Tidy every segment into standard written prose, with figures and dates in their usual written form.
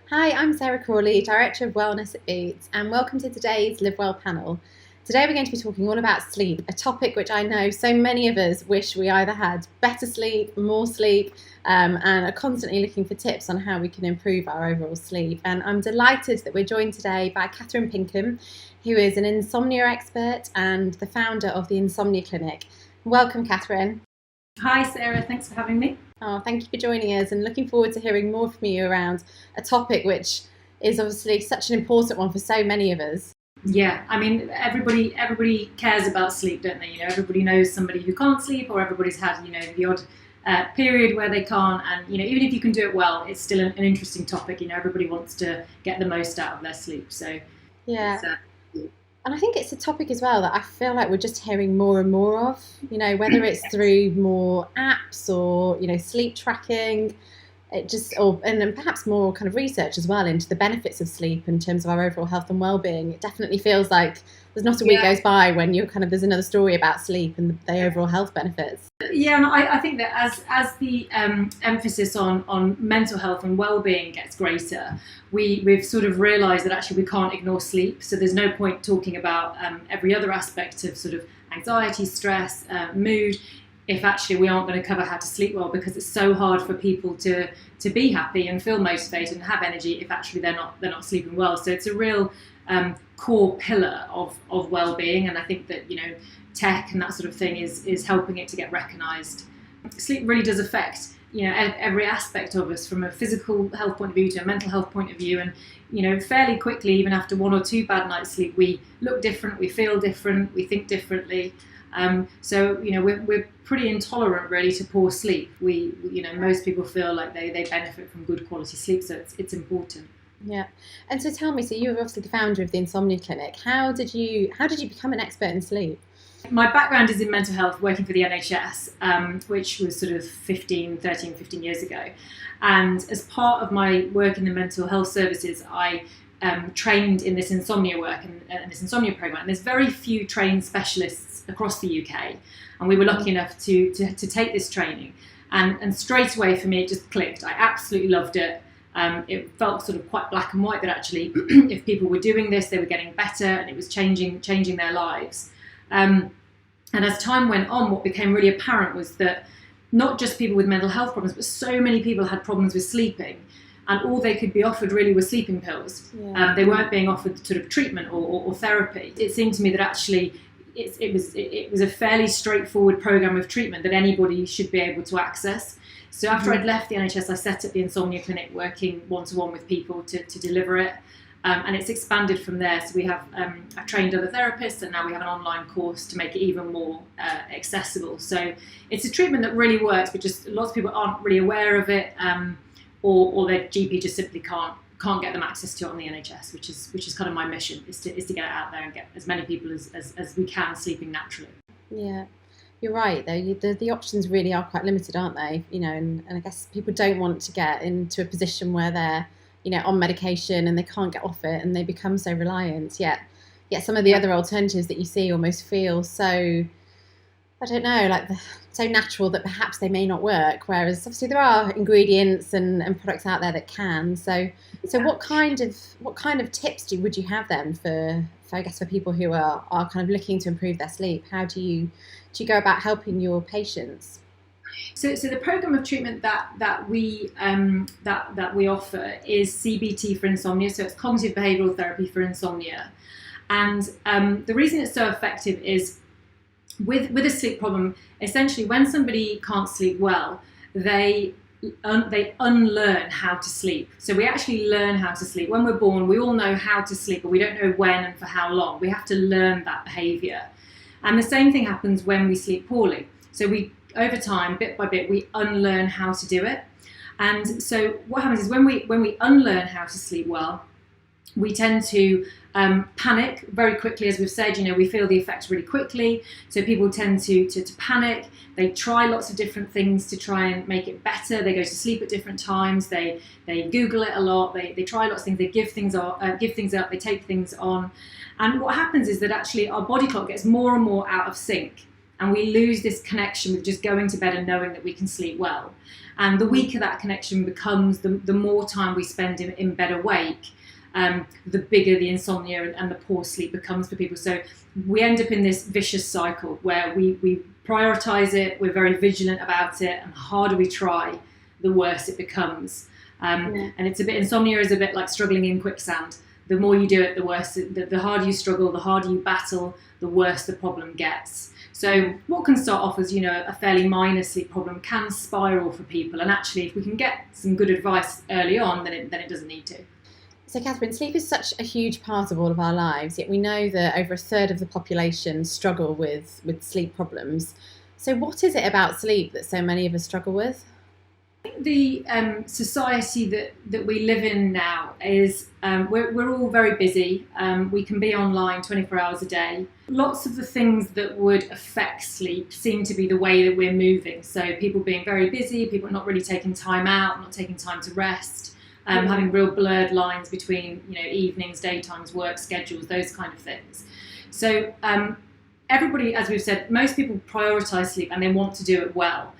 Hi, I'm Sarah Crawley, Director of Wellness at Boots, and welcome to today's Live Well panel. Today we're going to be talking all about sleep, a topic which I know so many of us wish we either had better sleep, more sleep, and are constantly looking for tips on how we can improve our overall sleep. And I'm delighted that we're joined today by Catherine Pinkham, who is an insomnia expert and the founder of the Insomnia Clinic. Welcome, Catherine. Hi Sarah, thanks for having me. Oh, thank you for joining us and looking forward to hearing more from you around a topic which is obviously such an important one for so many of us. Yeah, I mean everybody cares about sleep, don't they? Everybody knows somebody who can't sleep, or everybody's had the odd period where they can't. And even if you can do it well, it's still an interesting topic. Everybody wants to get the most out of their sleep. So yeah. And I think it's a topic as well that I feel like we're just hearing more and more of, whether it's through more apps or, sleep tracking, and then perhaps more kind of research as well into the benefits of sleep in terms of our overall health and well-being. It definitely feels like there's not a week goes by when there's another story about sleep and the overall health benefits. Yeah, and I think that as the emphasis on mental health and well-being gets greater, we've sort of realised that actually we can't ignore sleep. So there's no point talking about every other aspect of sort of anxiety, stress, mood, if actually we aren't going to cover how to sleep well, because it's so hard for people to be happy and feel motivated and have energy if actually they're not sleeping well. So it's a real core pillar of well-being, and I think that tech and that sort of thing is helping it to get recognised. Sleep really does affect every aspect of us, from a physical health point of view to a mental health point of view, and fairly quickly, even after one or two bad nights sleep, we look different, we feel different, we think differently. So we're pretty intolerant really to poor sleep. Most people feel like they benefit from good quality sleep, so it's important. Yeah. And so tell me, so you were obviously the founder of the Insomnia Clinic. How did you become an expert in sleep? My background is in mental health, working for the NHS, which was sort of 13, 15 years ago. And as part of my work in the mental health services, I trained in this insomnia work and this insomnia program. And there's very few trained specialists across the UK. And we were lucky enough to take this training. And straight away for me, it just clicked. I absolutely loved it. It felt sort of quite black and white that actually if people were doing this, they were getting better and it was changing their lives. And as time went on, what became really apparent was that not just people with mental health problems, but so many people had problems with sleeping, and all they could be offered really were sleeping pills. Yeah. They weren't being offered sort of treatment or therapy. It seemed to me that actually it was a fairly straightforward program of treatment that anybody should be able to access. So after I'd left the NHS, I set up the Insomnia Clinic, working one-to-one with people to deliver it. And it's expanded from there. So we have I've trained other therapists, and now we have an online course to make it even more accessible. So it's a treatment that really works, but just lots of people aren't really aware of it, or their GP just simply can't get them access to it on the NHS, which is kind of my mission, is to get it out there and get as many people as we can sleeping naturally. Yeah. You're right, though. The options really are quite limited, aren't they? And I guess people don't want to get into a position where they're on medication and they can't get off it and they become so reliant. Yet some of the other alternatives that you see almost feel so, I don't know, like so natural that perhaps they may not work. Whereas obviously there are ingredients and products out there that can. So what kind of tips would you have then for I guess for people who are kind of looking to improve their sleep? How do you go about helping your patients? So the program of treatment that we offer is CBT for insomnia. So it's cognitive behavioural therapy for insomnia, and the reason it's so effective is with a sleep problem. Essentially, when somebody can't sleep well, they unlearn how to sleep. So we actually learn how to sleep. When we're born, we all know how to sleep, but we don't know when and for how long. We have to learn that behaviour, and the same thing happens when we sleep poorly. So over time, bit by bit, we unlearn how to do it. And so what happens is when we unlearn how to sleep well, we tend to panic very quickly. As we've said, we feel the effects really quickly. So people tend to panic. They try lots of different things to try and make it better. They go to sleep at different times. They Google it a lot. They try lots of things. They give things up. They take things on. And what happens is that actually our body clock gets more and more out of sync. and we lose this connection with just going to bed and knowing that we can sleep well. And the weaker that connection becomes, the more time we spend in bed awake, the bigger the insomnia and the poor sleep becomes for people. So we end up in this vicious cycle where we prioritize it, we're very vigilant about it, and the harder we try, the worse it becomes. And it's a bit, insomnia is a bit like struggling in quicksand. The more you do it, the worse, the harder you struggle, the harder you battle, the worse the problem gets. So what can start off as, a fairly minor sleep problem can spiral for people. And actually, if we can get some good advice early on, then it doesn't need to. So Catherine, sleep is such a huge part of all of our lives, yet we know that over a third of the population struggle with sleep problems. So what is it about sleep that so many of us struggle with? I think the society that we live in now is we're all very busy. We can be online 24 hours a day. Lots of the things that would affect sleep seem to be the way that we're moving. So people being very busy, people not really taking time out, not taking time to rest, having real blurred lines between evenings, daytimes, work schedules, those kind of things. So everybody, as we've said, most people prioritise sleep and they want to do it well.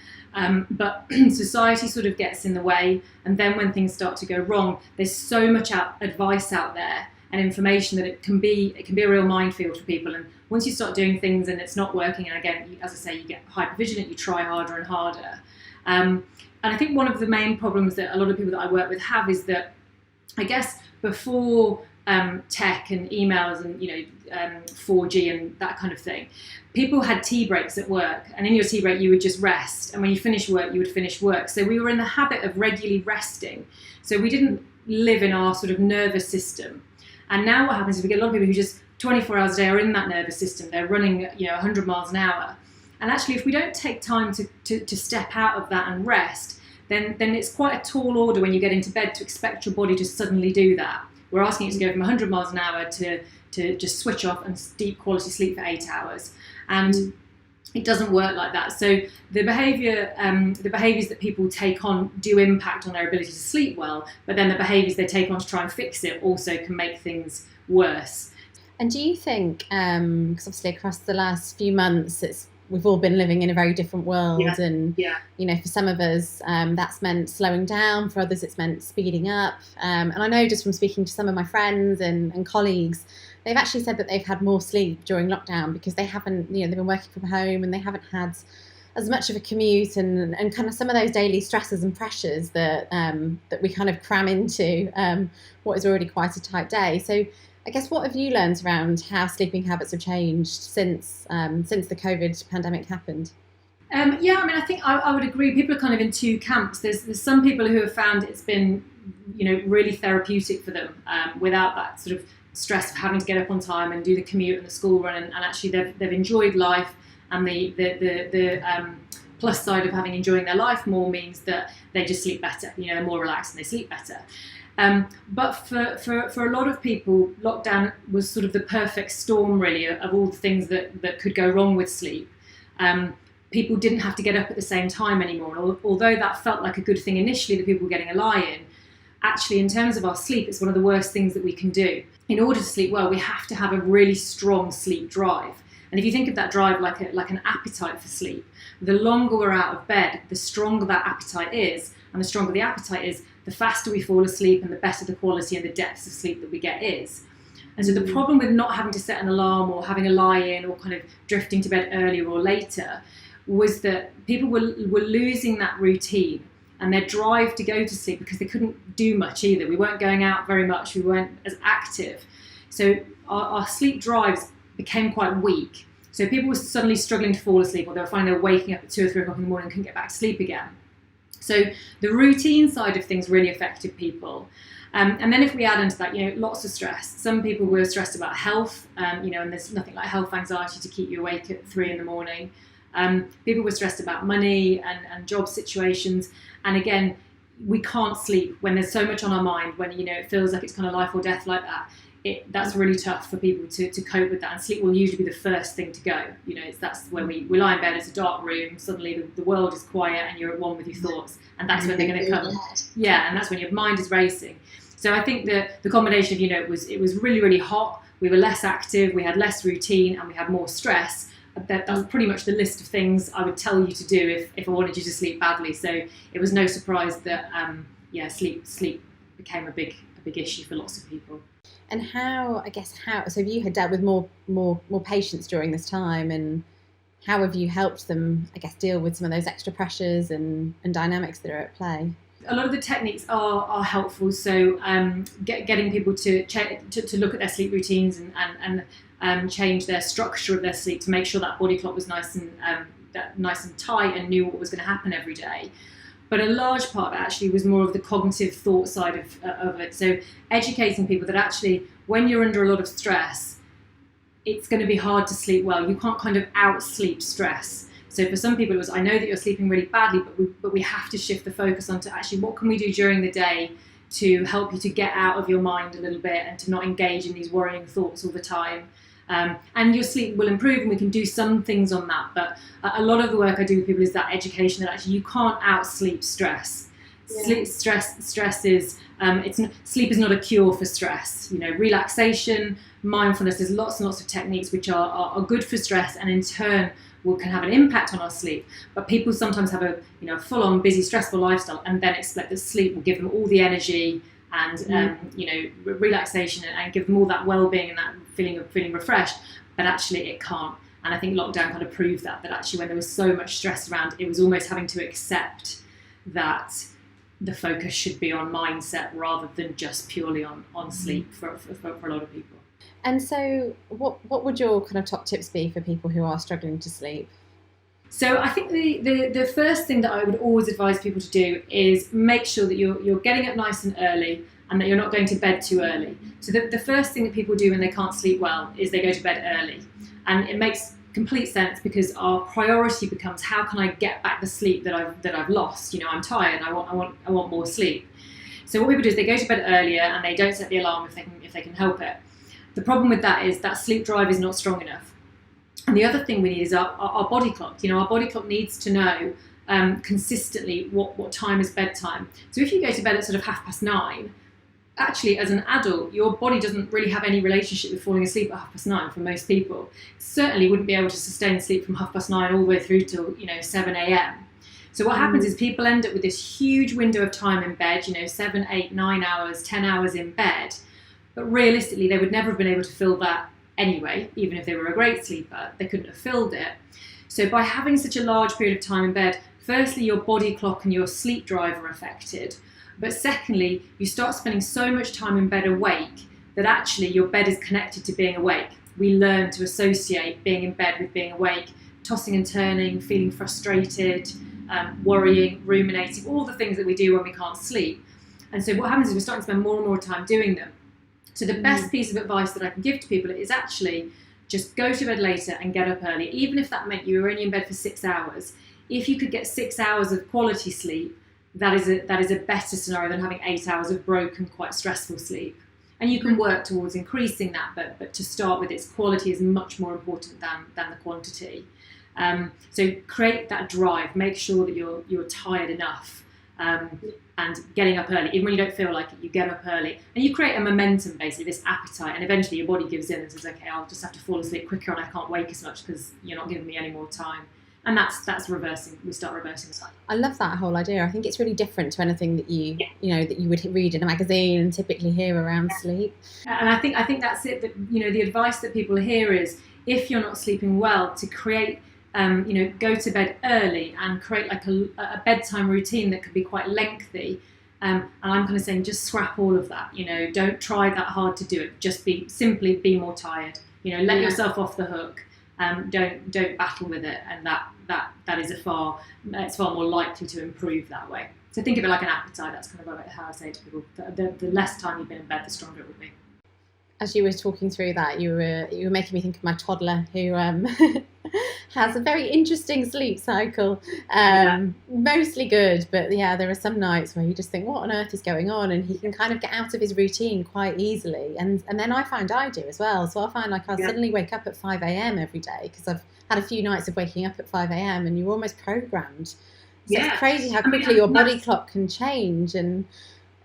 But society sort of gets in the way, and then when things start to go wrong, there's so much advice out there and information that it can be a real minefield for people. And once you start doing things and it's not working, and again, as I say, you get hypervigilant, you try harder and harder. And I think one of the main problems that a lot of people that I work with have is that, I guess, before tech and emails and 4G and that kind of thing, people had tea breaks at work, and in your tea break you would just rest, and when you finish work you would finish work. So we were in the habit of regularly resting, so we didn't live in our sort of nervous system. And now what happens is we get a lot of people who just 24 hours a day are in that nervous system. They're running 100 miles an hour, and actually if we don't take time to step out of that and rest, then it's quite a tall order when you get into bed to expect your body to suddenly do that. We're asking it to go from 100 miles an hour to just switch off and deep quality sleep for 8 hours. And it doesn't work like that. So the behaviours that people take on do impact on their ability to sleep well, but then the behaviours they take on to try and fix it also can make things worse. And do you think, because obviously across the last few months, we've all been living in a very different world, and for some of us that's meant slowing down, for others it's meant speeding up, and I know just from speaking to some of my friends and colleagues, they've actually said that they've had more sleep during lockdown because they haven't, they've been working from home and they haven't had as much of a commute and kind of some of those daily stresses and pressures that we kind of cram into what is already quite a tight day. So I guess what have you learned around how sleeping habits have changed since the COVID pandemic happened? I think I would agree. People are kind of in two camps. There's some people who have found it's been, really therapeutic for them without that sort of stress of having to get up on time and do the commute and the school run, and actually they've enjoyed life, and the plus side of enjoying their life more means that they just sleep better. They're more relaxed and they sleep better. But for a lot of people, lockdown was sort of the perfect storm, really, of all the things that could go wrong with sleep. People didn't have to get up at the same time anymore. Although that felt like a good thing initially, that people were getting a lie-in, actually, in terms of our sleep, it's one of the worst things that we can do. In order to sleep well, we have to have a really strong sleep drive. And if you think of that drive like an appetite for sleep, the longer we're out of bed, the stronger that appetite is, and the stronger the appetite is, the faster we fall asleep and the better the quality and the depths of sleep that we get is. And so the problem with not having to set an alarm or having a lie-in or kind of drifting to bed earlier or later was that people were losing that routine and their drive to go to sleep because they couldn't do much either. We weren't going out very much, we weren't as active. So our sleep drives became quite weak. So people were suddenly struggling to fall asleep, or they were finding they were waking up at 2 or 3 o'clock in the morning and couldn't get back to sleep again. So the routine side of things really affected people. And then if we add into that, lots of stress. Some people were stressed about health, and there's nothing like health anxiety to keep you awake at 3 in the morning. People were stressed about money and job situations. And again, we can't sleep when there's so much on our mind, when, it feels like it's kind of life or death like that. That's really tough for people to cope with that. And sleep will usually be the first thing to go. That's when we lie in bed, it's a dark room, suddenly the world is quiet and you're at one with your thoughts. And that's when they're going to come. Yeah, and that's when your mind is racing. So I think that the combination of, it was really, really hot, we were less active, we had less routine, and we had more stress. that's pretty much the list of things I would tell you to do if I wanted you to sleep badly. So it was no surprise that sleep became a big issue for lots of people. And how so have you had dealt with more patients during this time, and how have you helped them, I guess, deal with some of those extra pressures and dynamics that are at play? A lot of the techniques are helpful. So getting people to look at their sleep routines and change their structure of their sleep to make sure that body clock was nice and tight and knew what was going to happen every day. But a large part of it actually was more of the cognitive thought side of it. So educating people that actually, when you're under a lot of stress, it's going to be hard to sleep well. You can't kind of out-sleep stress. So for some people it was, I know that you're sleeping really badly, but we have to shift the focus onto actually what can we do during the day to help you to get out of your mind a little bit and to not engage in these worrying thoughts all the time. And your sleep will improve, and we can do some things on that. But a lot of the work I do with people is that education that actually you can't out-sleep stress. Yeah. Stress is sleep is not a cure for stress. Relaxation, mindfulness. There's lots and lots of techniques which are good for stress, and in turn can have an impact on our sleep. But people sometimes have a full-on busy, stressful lifestyle, and then expect that sleep will give them all the energy and relaxation and give them all that well-being and that feeling refreshed, but actually it can't. And I think lockdown kind of proved that actually when there was so much stress around, it was almost having to accept that the focus should be on mindset rather than just purely on sleep for a lot of people. And so what would your kind of top tips be for people who are struggling to sleep? So I think the first thing that I would always advise people to do is make sure that you're getting up nice and early and that you're not going to bed too early. So the first thing that people do when they can't sleep well is they go to bed early. And it makes complete sense because our priority becomes, how can I get back the sleep that I've lost? I'm tired, I want more sleep. So what people do is they go to bed earlier and they don't set the alarm if they can help it. The problem with that is that sleep drive is not strong enough. And the other thing we need is our body clock. Our body clock needs to know consistently what time is bedtime. So if you go to bed at sort of 9:30, actually as an adult, your body doesn't really have any relationship with falling asleep at 9:30 for most people. Certainly wouldn't be able to sustain sleep from 9:30 all the way through till 7 a.m. So what happens is people end up with this huge window of time in bed, 7, 8, 9 hours, 10 hours in bed. But realistically, they would never have been able to fill that anyway. Even if they were a great sleeper, they couldn't have filled it. So by having such a large period of time in bed, firstly, your body clock and your sleep drive are affected. But secondly, you start spending so much time in bed awake that actually your bed is connected to being awake. We learn to associate being in bed with being awake, tossing and turning, feeling frustrated, worrying, ruminating, all the things that we do when we can't sleep. And so what happens is we're starting to spend more and more time doing them. So the best piece of advice that I can give to people is actually just go to bed later and get up early, even if that meant you were only in bed for 6 hours. If you could get 6 hours of quality sleep, that is a better scenario than having 8 hours of broken, quite stressful sleep. And you can work towards increasing that, but to start with, its quality is much more important than the quantity. So create that drive, make sure that you're tired enough. And getting up early, even when you don't feel like it, you get up early and you create a momentum, basically this appetite, and eventually your body gives in and says, okay, I'll just have to fall asleep quicker and I can't wake as much because you're not giving me any more time. And that's reversing. We start reversing time. I love that whole idea. I think it's really different to anything that you would read in a magazine and typically hear around sleep. And I think that's it. That the advice that people hear is, if you're not sleeping well, to create go to bed early and create like a bedtime routine that could be quite lengthy. And I'm kind of saying, just scrap all of that. Don't try that hard to do it. Just simply be more tired. Let yourself off the hook. Don't battle with it, and that is it's far more likely to improve that way. So think of it like an appetite. That's kind of how I say to people. The less time you've been in bed, the stronger it will be. As you were talking through that, you were making me think of my toddler who has a very interesting sleep cycle. Mostly good, but there are some nights where you just think, what on earth is going on? And he can kind of get out of his routine quite easily. And then I find I do as well. So I find like I'll suddenly wake up at 5 a.m. every day because I've had a few nights of waking up at 5 a.m. and you're almost programmed. So it's crazy how quickly your body clock can change and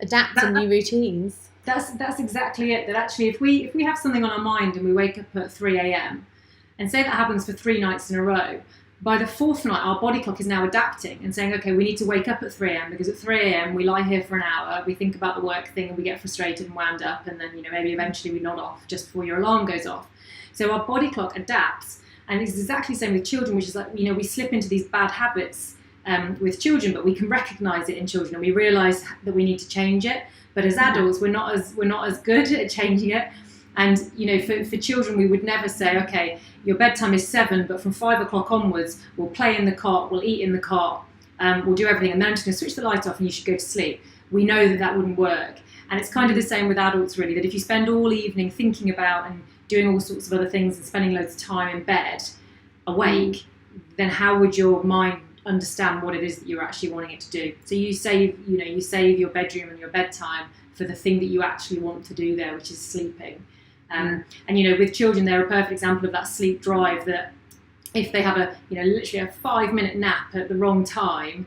adapt to new routines. That's exactly it. That actually, if we have something on our mind and we wake up at 3 a.m. And say that happens for 3 nights in a row. By the 4th night, our body clock is now adapting and saying, okay, we need to wake up at 3 a.m. because at 3 a.m. we lie here for an hour, we think about the work thing and we get frustrated and wound up, and then, maybe eventually we nod off just before your alarm goes off. So our body clock adapts, and it's exactly the same with children, which is like, we slip into these bad habits with children, but we can recognize it in children and we realize that we need to change it. But as adults, we're not as good at changing it. And for children, we would never say, okay, your bedtime is 7, but from 5 o'clock onwards, we'll play in the cot, we'll eat in the cot, we'll do everything, and then I'm just going to switch the light off and you should go to sleep. We know that wouldn't work. And it's kind of the same with adults, really, that if you spend all evening thinking about and doing all sorts of other things and spending loads of time in bed, awake, then how would your mind understand what it is that you're actually wanting it to do? So you save your bedroom and your bedtime for the thing that you actually want to do there, which is sleeping. And with children, they're a perfect example of that sleep drive, that if they have literally a 5-minute nap at the wrong time,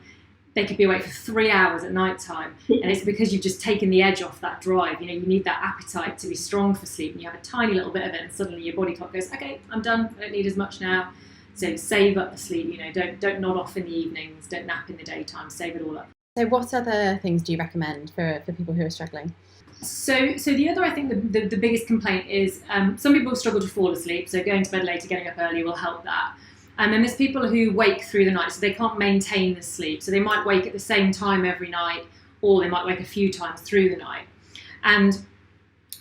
they could be awake for 3 hours at night time. And it's because you've just taken the edge off that drive. You need that appetite to be strong for sleep, and you have a tiny little bit of it, and suddenly your body clock goes, okay, I'm done, I don't need as much now. So save up the sleep, don't nod off in the evenings, don't nap in the daytime, save it all up. So what other things do you recommend for people who are struggling? So the other, I think the biggest complaint is some people struggle to fall asleep, so going to bed later, getting up early will help that. And then there's people who wake through the night, so they can't maintain the sleep. So they might wake at the same time every night, or they might wake a few times through the night. And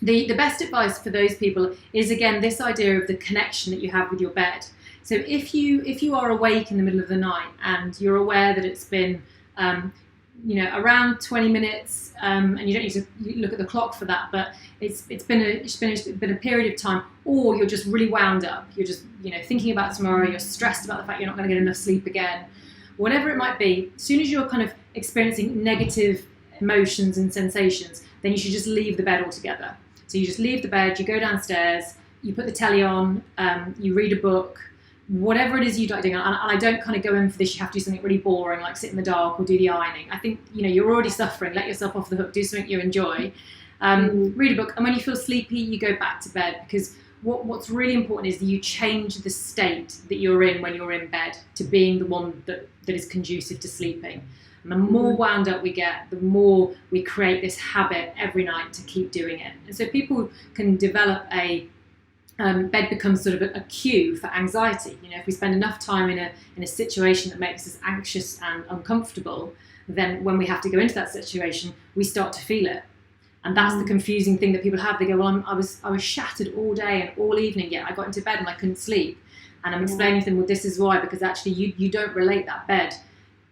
the best advice for those people is, again, this idea of the connection that you have with your bed. So if you are awake in the middle of the night and you're aware that it's been around 20 minutes, and you don't need to look at the clock for that, but it's been a period of time, or you're just really wound up, you're just thinking about tomorrow, you're stressed about the fact you're not going to get enough sleep again, whatever it might be, as soon as you're kind of experiencing negative emotions and sensations, then you should just leave the bed altogether. So you just leave the bed, you go downstairs, you put the telly on, you read a book, whatever it is you'd like doing. And I don't kind of go in for this, you have to do something really boring, like sit in the dark or do the ironing. I think, you're already suffering, let yourself off the hook, do something you enjoy. Read a book, and when you feel sleepy, you go back to bed, because what's really important is that you change the state that you're in when you're in bed to being the one that is conducive to sleeping. And the more wound up we get, the more we create this habit every night to keep doing it. And so people can develop bed becomes sort of a cue for anxiety. If we spend enough time in a situation that makes us anxious and uncomfortable, then when we have to go into that situation, we start to feel it. And that's the confusing thing that people have. They go, well, I was shattered all day and all evening, yet I got into bed and I couldn't sleep. And I'm explaining to them, well, this is why, because actually you don't relate that bed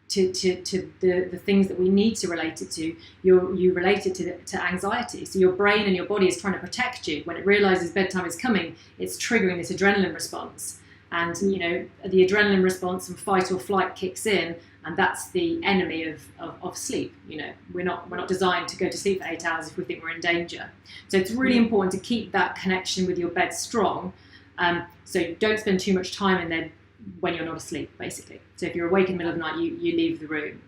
to the things that we need to relate it to. You relate it to anxiety. So your brain and your body is trying to protect you. When it realizes bedtime is coming, it's triggering this adrenaline response. And the adrenaline response and fight or flight kicks in, and that's the enemy of sleep. We're not designed to go to sleep for 8 hours if we think we're in danger. So it's really important to keep that connection with your bed strong. So don't spend too much time in there when you're not asleep, basically. So if you're awake in the middle of the night, you leave the room.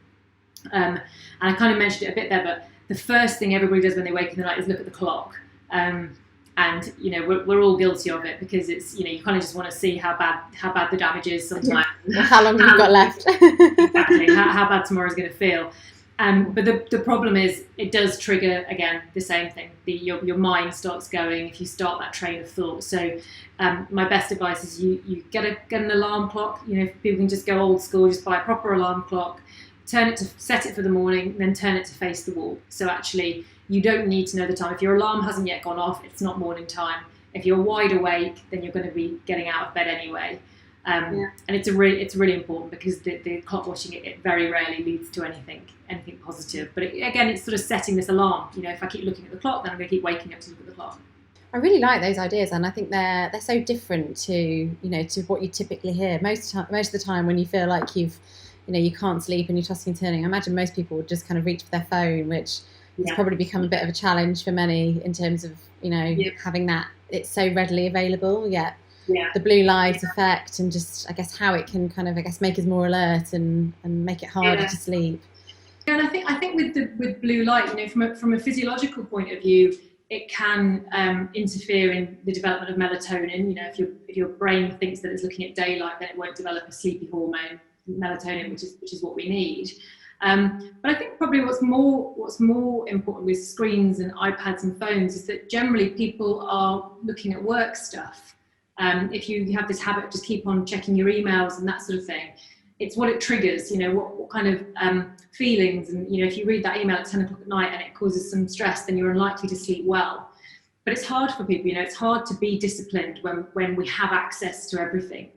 And I kind of mentioned it a bit there, but the first thing everybody does when they wake in the night is look at the clock. And we're all guilty of it, because it's you kind of just want to see how bad the damage is sometimes. How long you've got left. Exactly. How bad tomorrow's going to feel. But the problem is, it does trigger, again, the same thing. Your mind starts going if you start that train of thought. So my best advice is you get an alarm clock. If people can just go old school, just buy a proper alarm clock, set it for the morning, then turn it to face the wall. So actually, you don't need to know the time. If your alarm hasn't yet gone off, it's not morning time. If you're wide awake, then you're going to be getting out of bed anyway. And it's really important, because the clock watching it very rarely leads to anything positive. But again, it's sort of setting this alarm. If I keep looking at the clock, then I'm going to keep waking up to look at the clock. I really like those ideas, and I think they're so different to to what you typically hear. Most of the time, when you feel like you can't sleep and you're tossing and turning, I imagine most people would just kind of reach for their phone, which has probably become a bit of a challenge for many in terms of having that, it's so readily available, yet the blue light effect, and just I guess how it can kind of make us more alert and make it harder to sleep. And I think with blue light, from a physiological point of view, it can interfere in the development of melatonin. You know, if your brain thinks that it's looking at daylight, then it won't develop a sleepy hormone, melatonin, which is what we need. But I think probably what's more important with screens and iPads and phones is that generally people are looking at work stuff. If you have this habit of just keep on checking your emails and that sort of thing, it's what it triggers, you know, what kind of feelings. And, you know, if you read that email at 10 o'clock at night and it causes some stress, then you're unlikely to sleep well. But it's hard for people, you know, it's hard to be disciplined when we have access to everything.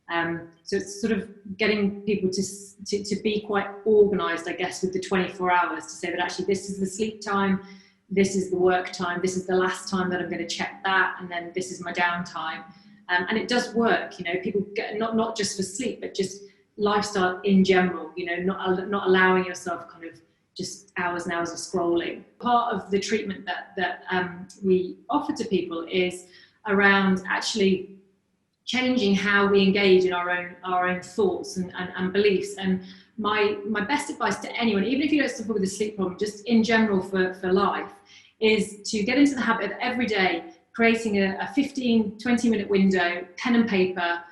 So it's sort of getting people to be quite organised, I guess, with the 24 hours, to say that actually this is the sleep time, this is the work time, this is the last time that I'm going to check that, and then this is my downtime. And it does work, you know, people get not just for sleep, but just lifestyle in general, you know, not allowing yourself kind of just hours and hours of scrolling. Part of the treatment that we offer to people is around actually changing how we engage in our own thoughts and beliefs. And my best advice to anyone, even if you don't suffer with a sleep problem, just in general for life, is to get into the habit of every day creating a 15-20 minute window, pen and paper,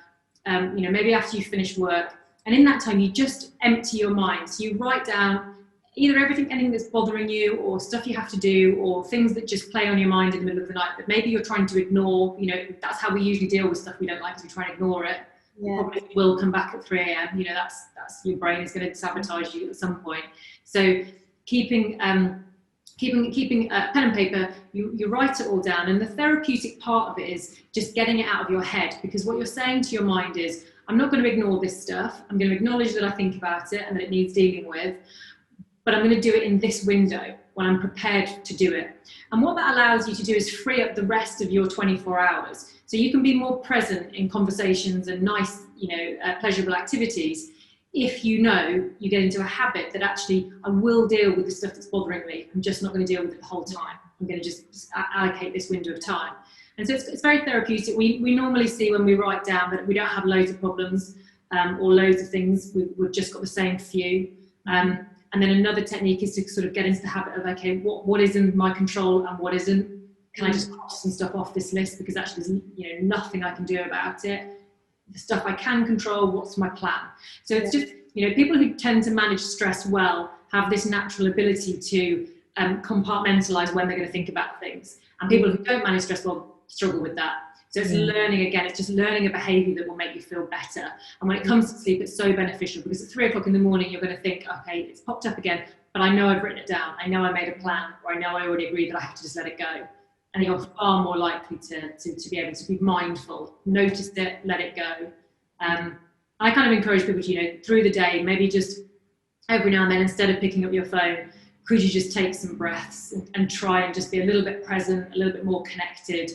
you know, maybe after you finish work. And in that time, you just empty your mind. So you write down either anything that's bothering you, or stuff you have to do, or things that just play on your mind in the middle of the night that maybe you're trying to ignore. You know, that's how we usually deal with stuff we don't like, is we try and ignore it. Yeah. Probably will come back at 3 a.m. You know, that's your brain is going to sabotage you at some point. So keeping pen and paper, you write it all down. And the therapeutic part of it is just getting it out of your head, because what you're saying to your mind is, I'm not going to ignore this stuff. I'm going to acknowledge that I think about it and that it needs dealing with, but I'm going to do it in this window when I'm prepared to do it. And what that allows you to do is free up the rest of your 24 hours. So you can be more present in conversations and nice, you know, pleasurable activities, if you know you get into a habit that actually I will deal with the stuff that's bothering me. I'm just not going to deal with it the whole time. I'm going to just allocate this window of time. And so it's very therapeutic. We normally see when we write down that we don't have loads of problems or loads of things. We've just got the same few. And then another technique is to sort of get into the habit of, okay, what is in my control and what isn't? Can I just cross some stuff off this list, because actually there's, you know, nothing I can do about it. The stuff I can control, what's my plan? So it's just, you know, people who tend to manage stress well have this natural ability to compartmentalize when they're going to think about things. And people who don't manage stress well struggle with that. So it's learning again, it's just learning a behavior that will make you feel better. And when it comes to sleep, it's so beneficial, because at 3 o'clock in the morning, you're going to think, okay, it's popped up again, but I know I've written it down. I know I made a plan, or I know I already agreed that I have to just let it go. And you're far more likely to be able to be mindful, notice it, let it go. I kind of encourage people to, you know, through the day, maybe just every now and then, instead of picking up your phone, could you just take some breaths and try and just be a little bit present, a little bit more connected,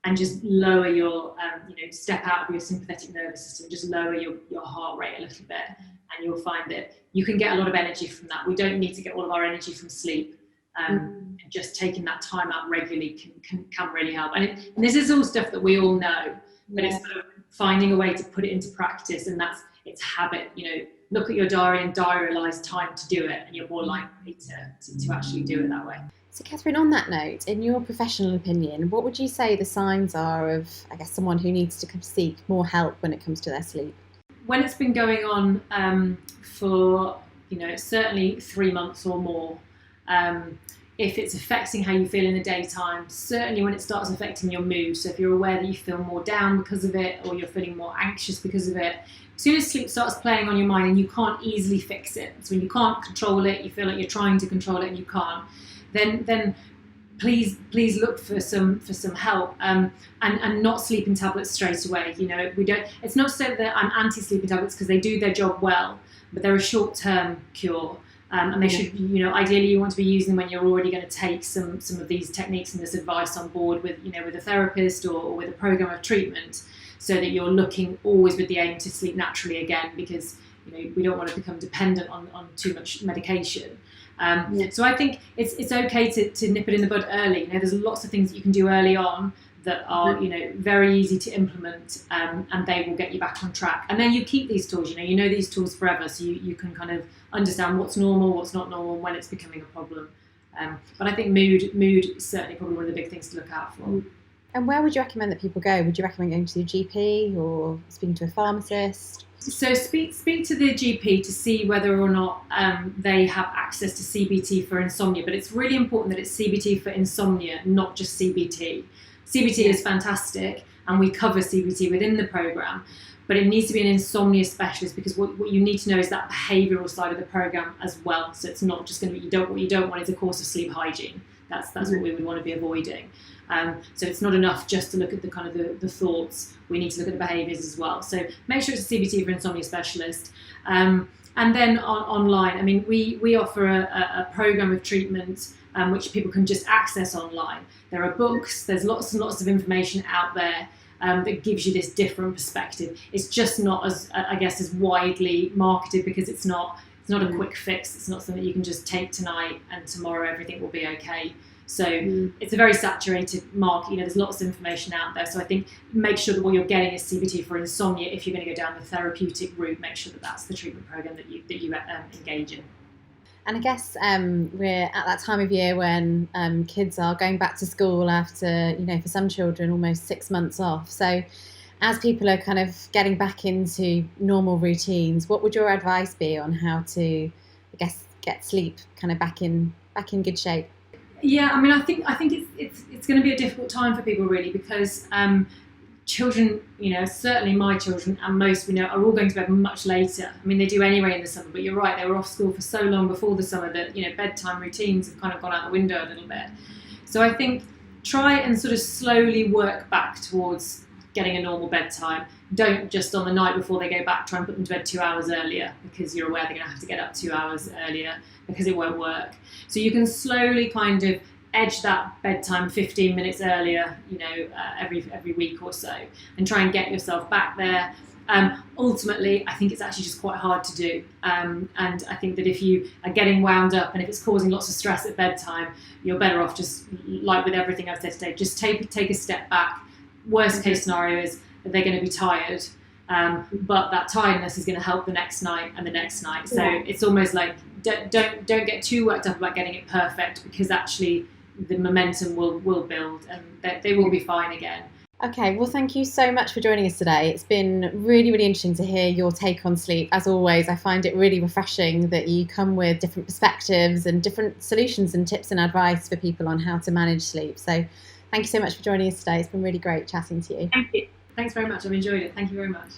and just lower your, you know, step out of your sympathetic nervous system, just lower your heart rate a little bit, and you'll find that you can get a lot of energy from that. We don't need to get all of our energy from sleep. And just taking that time out regularly can really help. And this is all stuff that we all know, but it's sort of finding a way to put it into practice, and it's habit. You know, look at your diary and diaryalise time to do it, and you're more likely to actually do it that way. So Catherine, on that note, in your professional opinion, what would you say the signs are of, I guess, someone who needs to seek more help when it comes to their sleep? When it's been going on for, you know, certainly 3 months or more, if it's affecting how you feel in the daytime, certainly when it starts affecting your mood, so if you're aware that you feel more down because of it, or you're feeling more anxious because of it, as soon as sleep starts playing on your mind and you can't easily fix it, so when you can't control it, you feel like you're trying to control it and you can't, then please look for some help, and not sleeping tablets straight away. You know, it's not so that I'm anti-sleeping tablets, because they do their job well, but they're a short-term cure. And they should, you know, ideally you want to be using them when you're already going to take some of these techniques and this advice on board with, you know, with a therapist or with a program of treatment, so that you're looking always with the aim to sleep naturally again, because, you know, we don't want to become dependent on too much medication. So I think it's okay to nip it in the bud early. You know, there's lots of things that you can do early on that are, you know, very easy to implement, and they will get you back on track. And then you keep these tools, you know these tools forever, so you can kind of understand what's normal, what's not normal, when it's becoming a problem. But I think mood is certainly probably one of the big things to look out for. And where would you recommend that people go? Would you recommend going to your GP or speaking to a pharmacist? So speak to the GP to see whether or not they have access to CBT for insomnia. But it's really important that it's CBT for insomnia, not just CBT. CBT is fantastic, and we cover CBT within the programme. But it needs to be an insomnia specialist, because what you need to know is that behavioural side of the programme as well. So it's not just going to be what you don't want is a course of sleep hygiene. That's what we would want to be avoiding. So it's not enough just to look at the kind of the thoughts. We need to look at the behaviours as well. So make sure it's a CBT for insomnia specialist. And then online, I mean, we offer a programme of treatment which people can just access online. There are books. There's lots and lots of information out there. That gives you this different perspective. It's just not as, I guess, as widely marketed, because it's not a quick fix. It's not something you can just take tonight and tomorrow everything will be okay. So it's a very saturated market. You know, there's lots of information out there. So I think make sure that what you're getting is CBT for insomnia. If you're going to go down the therapeutic route, make sure that that's the treatment program that you engage in. And I guess we're at that time of year when kids are going back to school after, you know, for some children, almost 6 months off. So as people are kind of getting back into normal routines, what would your advice be on how to, I guess, get sleep kind of back in good shape? Yeah, I mean, I think it's going to be a difficult time for people, really, because children, you know, certainly my children and most we know are all going to bed much later. I mean, they do anyway in the summer, but you're right, they were off school for so long before the summer that, you know, bedtime routines have kind of gone out the window a little bit. So I think try and sort of slowly work back towards getting a normal bedtime. Don't just on the night before they go back try and put them to bed 2 hours earlier, because you're aware they're going to have to get up 2 hours earlier, because it won't work. So you can slowly kind of edge that bedtime 15 minutes earlier, you know, every week or so, and try and get yourself back there. Ultimately, I think it's actually just quite hard to do. And I think that if you are getting wound up and if it's causing lots of stress at bedtime, you're better off just, like with everything I've said today, just take a step back. Worst case scenario is that they're going to be tired, but that tiredness is going to help the next night and the next night. So it's almost like don't get too worked up about getting it perfect, because actually the momentum will build and they will be fine again. Okay, well, thank you so much for joining us today. It's been really, really interesting to hear your take on sleep. As always, I find it really refreshing that you come with different perspectives and different solutions and tips and advice for people on how to manage sleep. So thank you so much for joining us today. It's been really great chatting to you. Thank you. Thanks very much. I've enjoyed it. Thank you very much.